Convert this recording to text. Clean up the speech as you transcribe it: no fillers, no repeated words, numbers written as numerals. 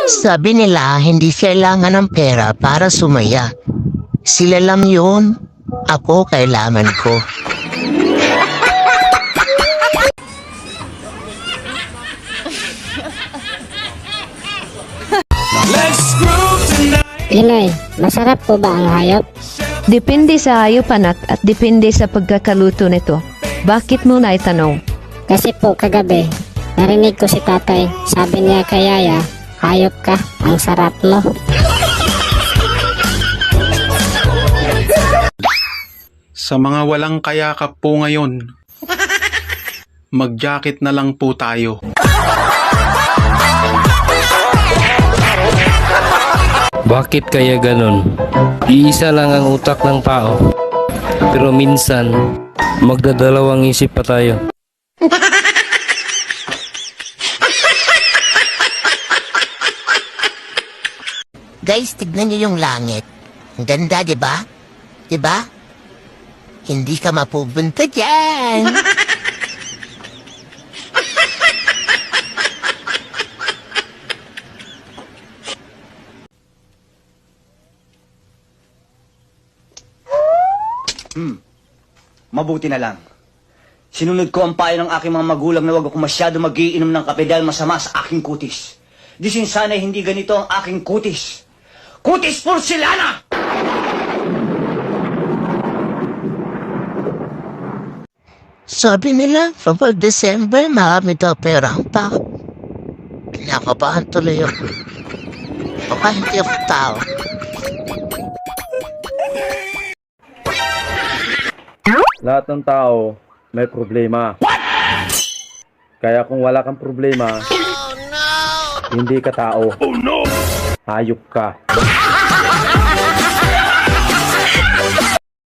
Sabi nila hindi kailangan ng pera para sumaya. Sila lang yun. Ako kailangan ko. Inay, masarap po ba ang hayop? Depende sa hayop anak at depende sa pagkakaluto nito. Bakit mo na itanong? Kasi po kagabi, narinig ko si tatay, sabi niya kay Yaya, hayop ka, ang sarap mo. Sa mga walang kayakap po ngayon, mag-jacket na lang po tayo. Bakit kaya ganon? Iisa lang ang utak ng tao. Pero minsan, magdadalawang isip pa tayo. Guys, tignan niyo yung langit. Ang ganda, di ba? Di ba? Hindi ka mapupunta dyan. Mabuti na lang. Sinunod ko ang payo ng aking mga magulang na huwag ako masyado magiinom ng kape dahil masama sa aking kutis. Disin sana hindi ganito ang aking kutis. Kutis porcelana! Sabi nila, kapag December, marami daw pera ang tao. Kinakabahan tuloy ako. Baka hindi ako tao. Lahat ng tao may problema. Kaya kung wala kang problema, hindi ka tao. Hayop ka.